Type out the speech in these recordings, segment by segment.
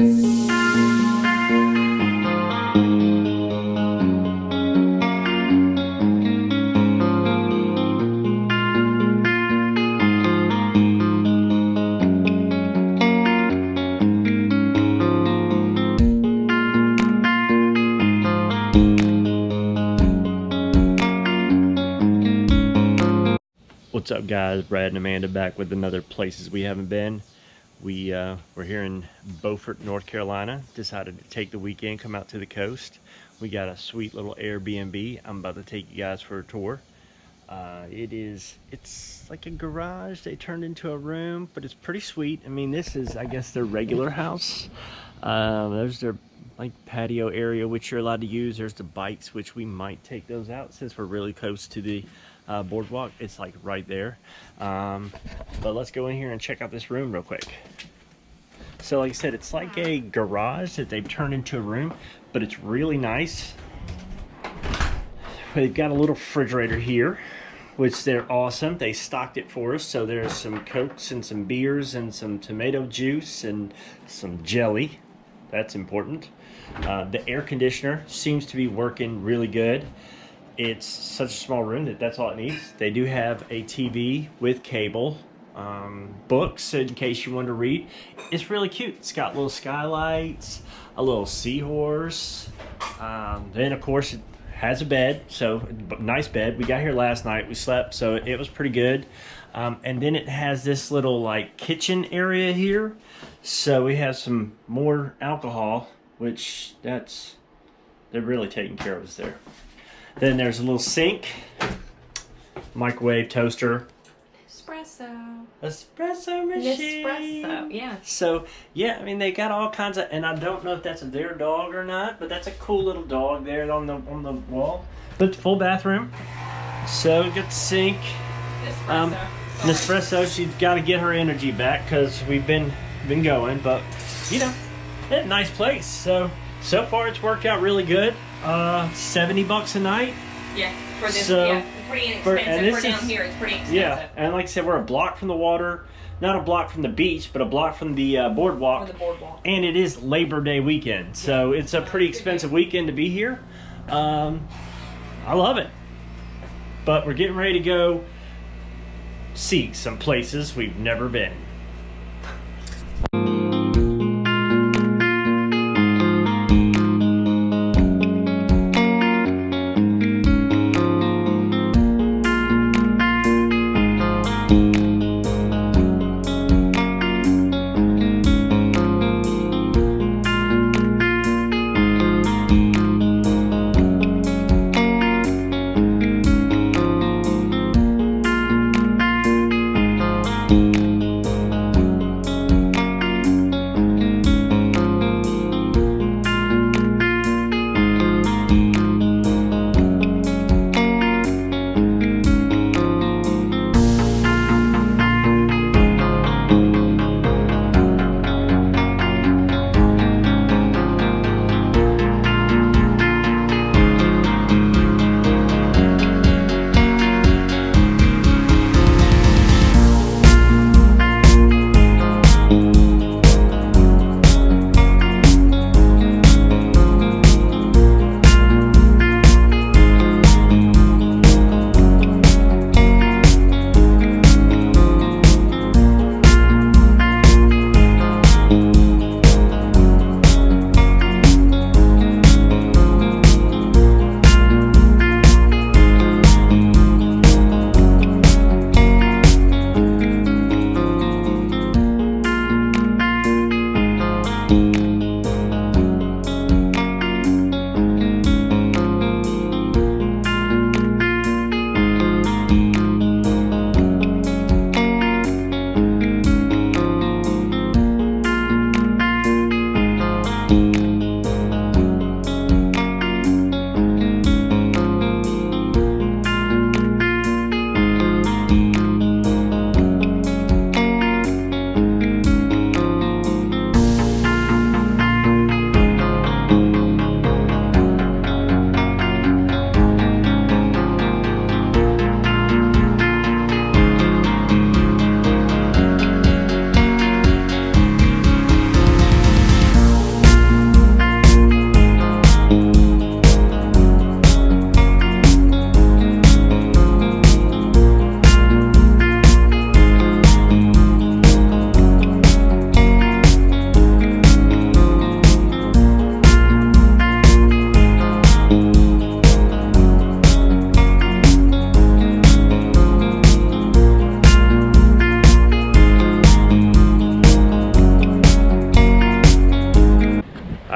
What's up, guys? Brad and Amanda back with another places we haven't been. We're here in Beaufort, North Carolina. Decided to take the weekend, come out to the coast. We got a sweet little Airbnb. I'm about to take you guys for a tour. It's like a garage they turned into a room, but it's pretty sweet. I mean, this is, I guess, their regular house. There's their like patio area, which you're allowed to use. There's the bikes, which we might take those out since we're really close to the boardwalk. It's like right there. But let's go in here and check out this room real quick. So like I said, it's like a garage that they've turned into a room, but it's really nice. They've got a little refrigerator here, which they're awesome. They stocked it for us. So there's some Cokes and some beers and some tomato juice and some jelly. That's important. The air conditioner seems to be working really good. It's such a small room that's all it needs. They do have a TV with cable, books in case you want to read. It's really cute. It's got little skylights, a little seahorse. Then of course it has a bed, so nice bed. We got here last night, we slept, so it was pretty good. And then it has this little like kitchen area here. So we have some more alcohol, which they're really taking care of us there. Then there's a little sink, microwave, toaster. Espresso machine. Nespresso, yeah. So, yeah, I mean, they got all kinds of, and I don't know if that's their dog or not, but that's a cool little dog there on the wall. But full bathroom. So, we got the sink. Nespresso, she's got to get her energy back because we've been going, but, you know, it's a nice place. So far it's worked out really good. $70 a night. Yeah, for this, yeah, pretty inexpensive. For down here, it's pretty expensive. Yeah, and like I said, we're a block from the water, not a block from the beach, but a block from the boardwalk. From the boardwalk. And it is Labor Day weekend, so it's a pretty expensive weekend to be here. I love it. But we're getting ready to go see some places we've never been.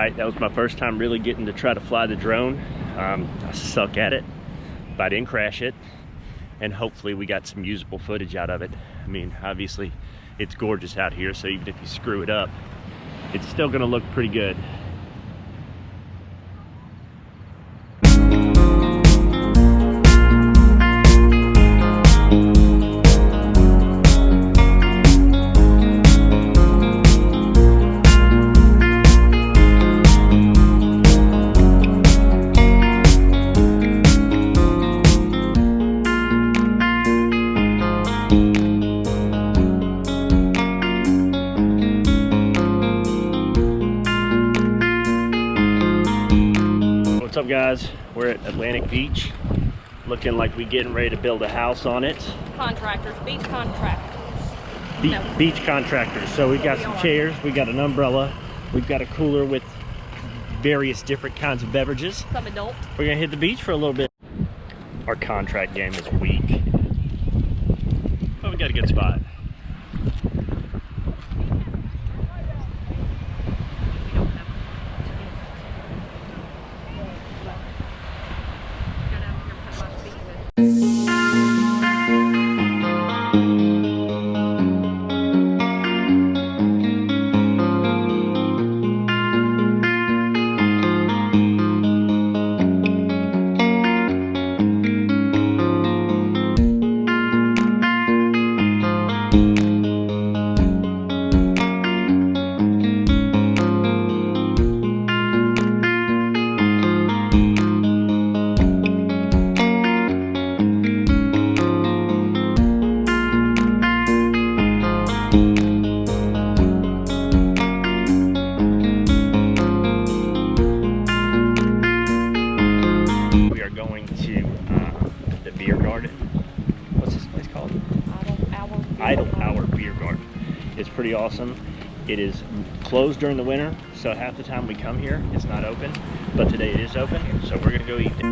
right. That was my first time really getting to try to fly the drone. I suck at it, but I didn't crash it. And hopefully we got some usable footage out of it. I mean, obviously it's gorgeous out here, so even if you screw it up, it's still gonna look pretty good. What's up, guys? We're at Atlantic Beach, looking like we're getting ready to build a house on it. Contractors, beach contractors. Beach contractors. So we've got some chairs, we got an umbrella, we've got a cooler with various different kinds of beverages. Some adult. We're gonna hit the beach for a little bit. Our contract game is weak, but we got a good spot. Idle Hour Beer Garden. It's pretty awesome. It is closed during the winter, so half the time we come here, it's not open. But today it is open, so we're gonna go eat it.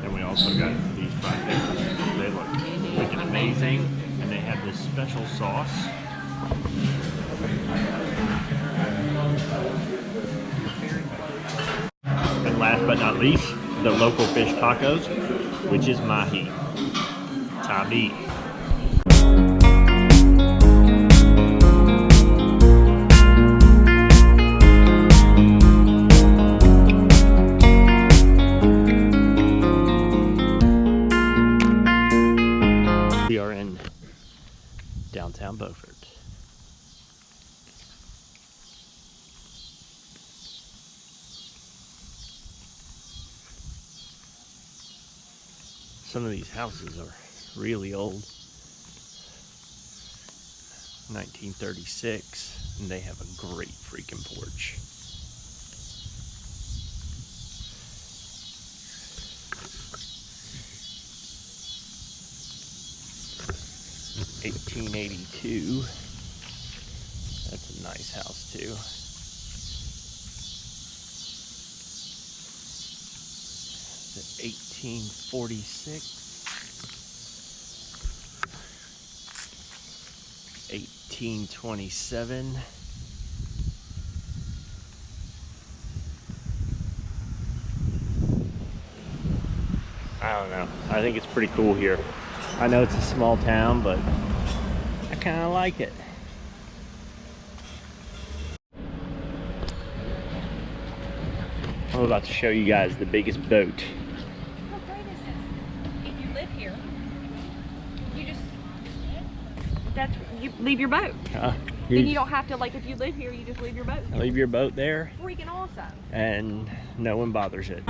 And we also got these fried pickles. They look freaking amazing, and they have this special sauce. And last but not least, the local fish tacos, which is mahi. Tabi. We are in downtown Beaufort. Some of these houses are really old. 1936, and they have a great freaking porch. $1882. That's a nice house too. The 1846. 1827. I don't know. I think it's pretty cool here. I know it's a small town, but I kind of like it. I'm about to show you guys the biggest boat. How great is this? If you live here, you just, you leave your boat. Then you don't have to, like, if you live here, you just leave your boat here. Leave your boat there. Freaking awesome. And no one bothers it.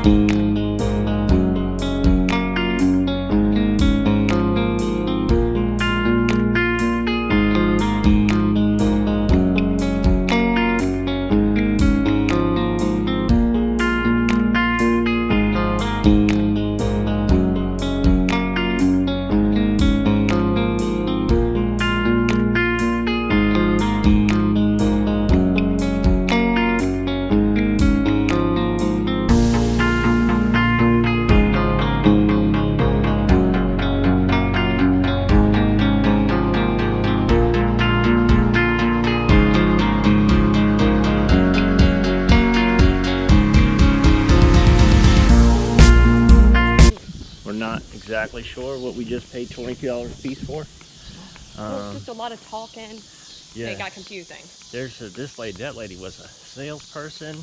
Not exactly sure what we just paid $22 a piece for. Well, just a lot of talking. Yeah, it got confusing. There's this lady. That lady was a salesperson,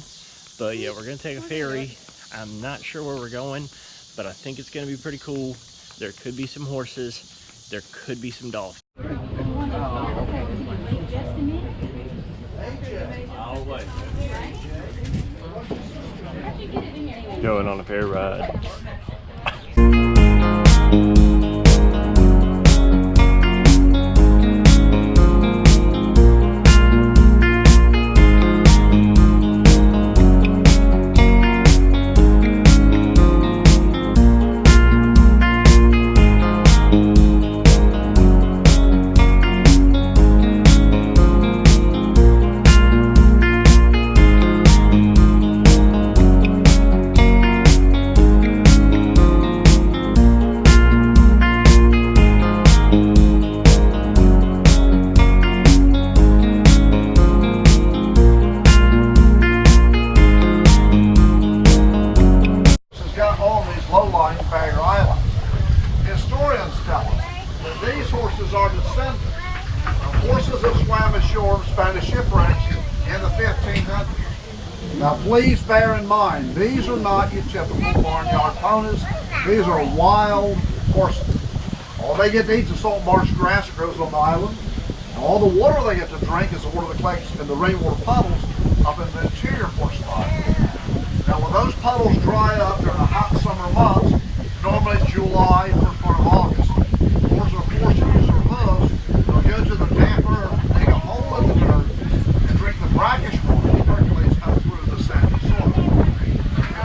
but yeah, we're gonna take a ferry. I'm not sure where we're going, but I think it's gonna be pretty cool. There could be some horses. There could be some dolphins. Going on a fair ride. Historians tell us that these horses are descendants of horses that swam ashore in Spanish shipwrecks in the 1500s. Now please bear in mind, these are not your typical barnyard ponies. These are wild horses. All they get to eat is salt marsh grass that grows on the island. And all the water they get to drink is the water that collects in the rainwater puddles up in the interior portion of the island. Now when those puddles dry up during the hot summer months, normally it's July, first part of August. Horses are forced to use their hooves. They'll go to the damper, dig a hole in the dirt, and drink the brackish water that percolates up through the sandy soil.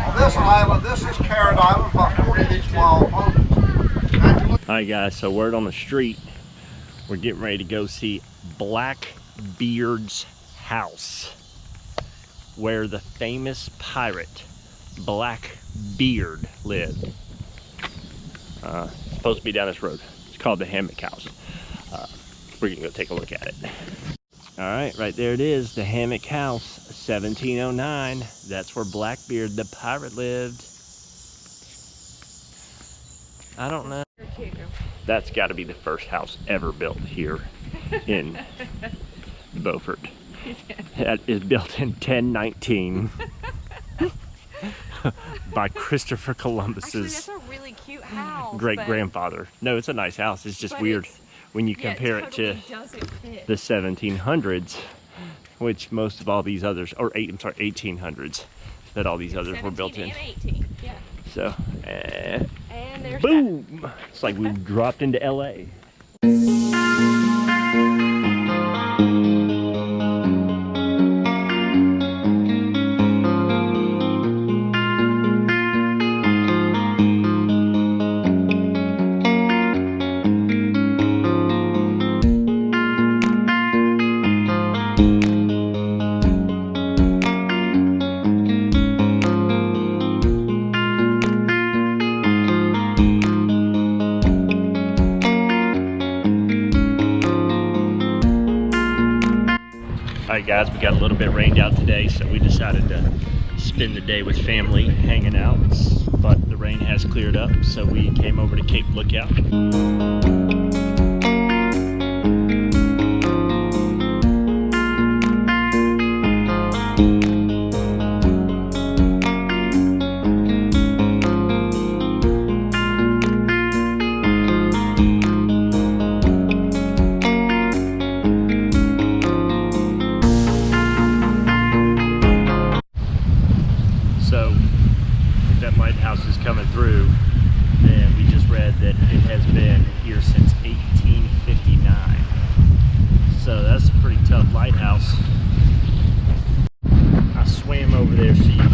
On this island, this is Carrot Island, about 40 of these wild ponies. Alright guys, so word on the street, we're getting ready to go see Blackbeard's house, where the famous pirate Blackbeard lived. It's supposed to be down this road. It's called the Hammock House. We're gonna go take a look at it. All right, right there it is, the Hammock House, 1709. That's where Blackbeard the pirate lived. I don't know. That's got to be the first house ever built here in Beaufort. That is built in 1019 by Christopher Columbus's Actually, that's a really cute house, great-grandfather. No, it's a nice house. It's just weird when you compare it to the 1700s, which most of all these others, or 1800s, that all these others were built in. 18, yeah. So, and there's boom! That. It's like we dropped into LA. Alright guys, we got a little bit rained out today, so we decided to spend the day with family hanging out, but the rain has cleared up, so we came over to Cape Lookout. house. I swam over there so you